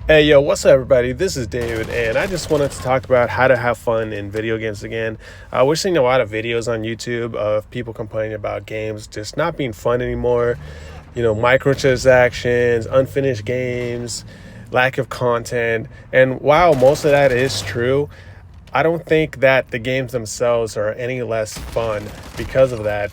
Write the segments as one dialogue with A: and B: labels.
A: Hey, yo, what's up, everybody? This is David, and I just wanted to talk about how to have fun in video games again. We're seeing a lot of videos on YouTube of people complaining about games just not being fun anymore. Microtransactions, unfinished games, lack of content. And while most of that is true, I don't think that the games themselves are any less fun because of that.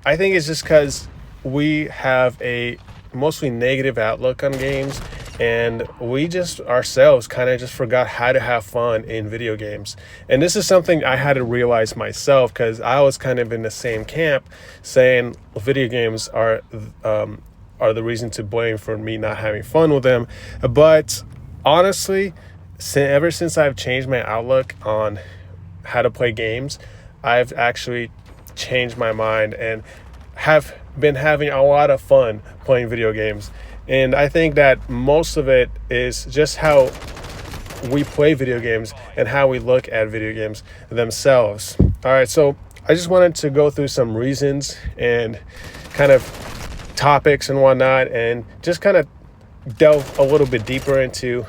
A: I think it's just because we have a mostly negative outlook on games, and we just ourselves kind of just forgot how to have fun in video games. And this is something I had to realize myself, because I was kind of in the same camp saying video games are the reason to blame for me not having fun with them. But honestly, ever since I've changed my outlook on how to play games, I've actually changed my mind and have been having a lot of fun playing video games. And I think that most of it is just how we play video games and how we look at video games themselves. All right, so I just wanted to go through some reasons and kind of topics and whatnot, and just kind of delve a little bit deeper into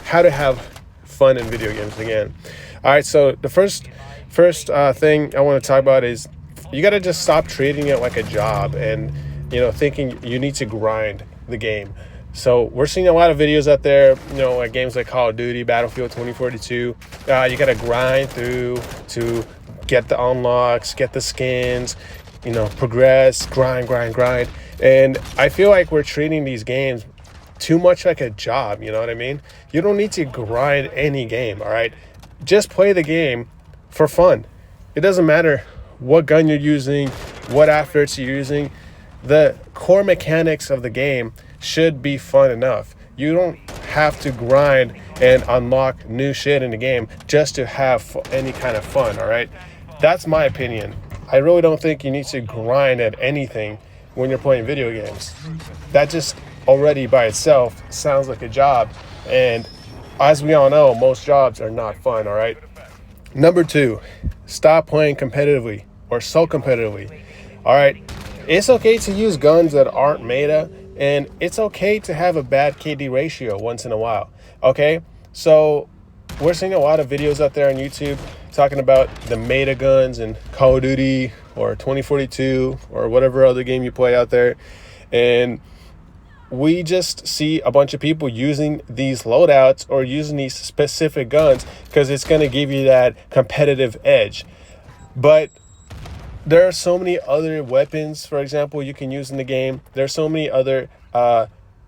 A: how to have fun in video games again. All right, so the first thing I want to talk about is you got to just stop treating it like a job and thinking you need to grind the game. So we're seeing a lot of videos out there, like games like Call of Duty, Battlefield 2042. You got to grind through to get the unlocks, get the skins, progress, grind. And I feel like we're treating these games too much like a job. You know what I mean? You don't need to grind any game. All right, just play the game for fun. It doesn't matter what gun you're using, what efforts you're using. The core mechanics of the game should be fun enough. You don't have to grind and unlock new shit in the game just to have any kind of fun. All right, that's my opinion. I really don't think you need to grind at anything when you're playing video games. That just already by itself sounds like a job, and as we all know, most jobs are not fun. All right. Number 2, stop playing competitively or so competitively. All right, it's okay to use guns that aren't meta, and it's okay to have a bad KD ratio once in a while. Okay, so we're seeing a lot of videos out there on YouTube talking about the meta guns in Call of Duty or 2042 or whatever other game you play out there, and we just see a bunch of people using these loadouts or using these specific guns because it's going to give you that competitive edge. But there are so many other weapons, for example, you can use in the game. There's so many other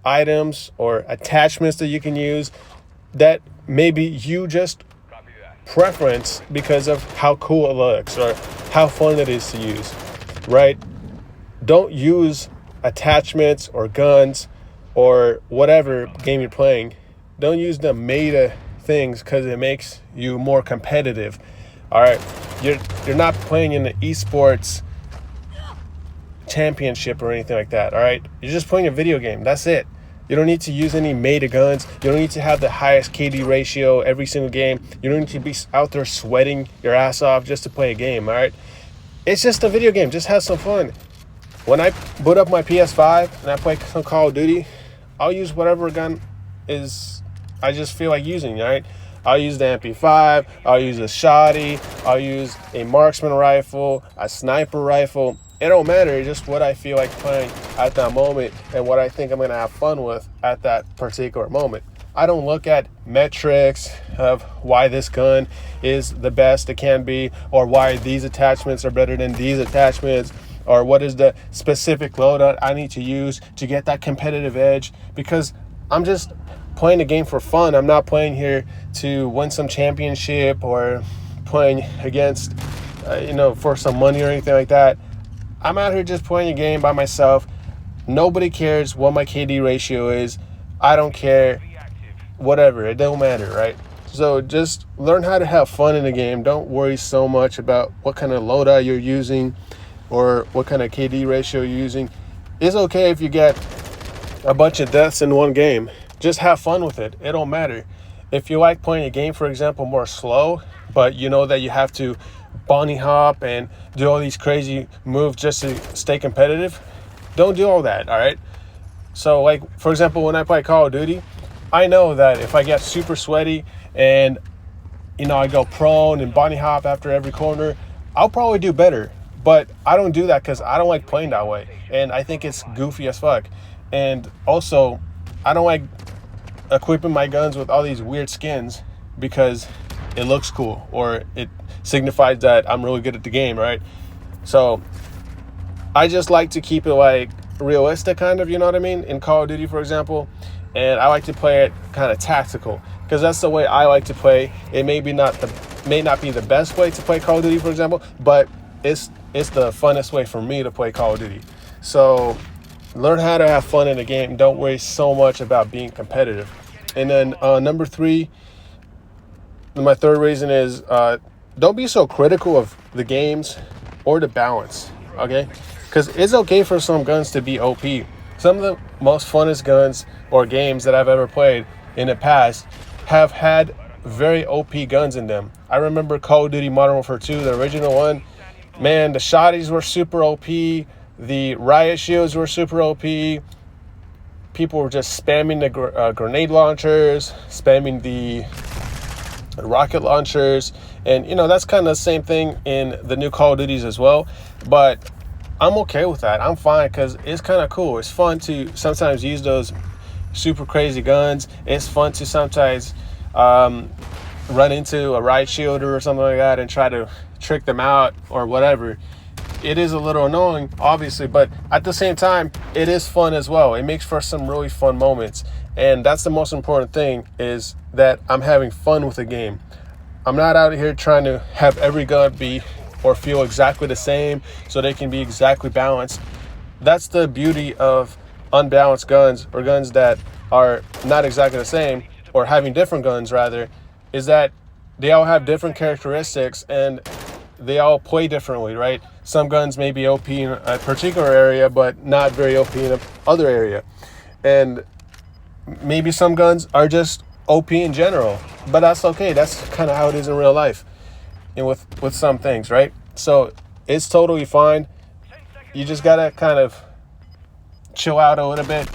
A: items or attachments that you can use that maybe you just preference because of how cool it looks or how fun it is to use, right? Don't use attachments or guns or whatever game you're playing. Don't use the meta things because it makes you more competitive. All right, you're not playing in the esports championship or anything like that. All right, you're just playing a video game. That's it. You don't need to use any meta guns. You don't need to have the highest KD ratio every single game. You don't need to be out there sweating your ass off just to play a game. All right, it's just a video game. Just have some fun. When I boot up my PS5 and I play some Call of Duty, I'll use whatever gun I just feel like using, right? I'll use the MP5, I'll use a shotty, I'll use a marksman rifle, a sniper rifle. It don't matter, it's just what I feel like playing at that moment and what I think I'm going to have fun with at that particular moment. I don't look at metrics of why this gun is the best it can be, or why these attachments are better than these attachments, or what is the specific loadout I need to use to get that competitive edge, because I'm just playing the game for fun. I'm not playing here to win some championship or playing against, for some money or anything like that. I'm out here just playing a game by myself. Nobody cares what my KD ratio is. I don't care. Whatever. It don't matter, right? So just learn how to have fun in the game. Don't worry so much about what kind of loadout you're using or what kind of KD ratio you're using. It's okay if you get a bunch of deaths in one game. Just have fun with it. It don't matter. If you like playing a game, for example, more slow, but you know that you have to bunny hop and do all these crazy moves just to stay competitive, don't do all that, all right? So, like, for example, when I play Call of Duty, I know that if I get super sweaty and I go prone and bunny hop after every corner, I'll probably do better. But I don't do that because I don't like playing that way. And I think it's goofy as fuck. And also, I don't like equipping my guns with all these weird skins because it looks cool or it signifies that I'm really good at the game, right? So I just like to keep it like realistic, kind of, you know what I mean? In Call of Duty, for example. And I like to play it kind of tactical because that's the way I like to play. It may not be the best way to play Call of Duty, for example, but it's the funnest way for me to play Call of Duty. So learn how to have fun in the game. Don't worry so much about being competitive. And then number 3, my third reason is don't be so critical of the games or the balance, okay? Because it's okay for some guns to be OP. Some of the most funnest guns or games that I've ever played in the past have had very OP guns in them. I remember Call of Duty Modern Warfare 2, the original one. Man, the shotties were super OP. The riot shields were super OP. People were just spamming the grenade launchers, spamming the rocket launchers. And, that's kind of the same thing in the new Call of Duties as well. But I'm okay with that. I'm fine because it's kind of cool. It's fun to sometimes use those super crazy guns. It's fun to sometimes run into a riot shielder or something like that and try to trick them out or whatever. It is a little annoying, obviously, but at the same time, it is fun as well. It makes for some really fun moments. And that's the most important thing, is that I'm having fun with the game. I'm not out here trying to have every gun be or feel exactly the same so they can be exactly balanced. That's the beauty of unbalanced guns, or guns that are not exactly the same, or having different guns rather, is that they all have different characteristics and they all play differently, right? Some guns may be OP in a particular area but not very OP in another area. And maybe some guns are just OP in general, but that's okay. That's kind of how it is in real life and with some things, right? So it's totally fine. You just gotta kind of chill out a little bit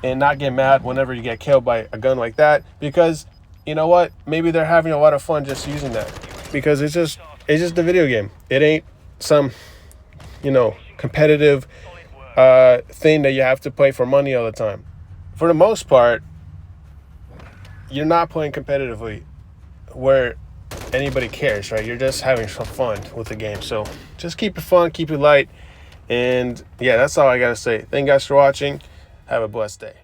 A: and not get mad whenever you get killed by a gun like that, because you know what? Maybe they're having a lot of fun just using that, because it's just a video game. It ain't some competitive thing that you have to play for money all the time. For the most part, you're not playing competitively where anybody cares, right? You're just having some fun with the game. So just keep it fun, keep it light. And yeah, that's all I gotta say. Thank you guys for watching. Have a blessed day.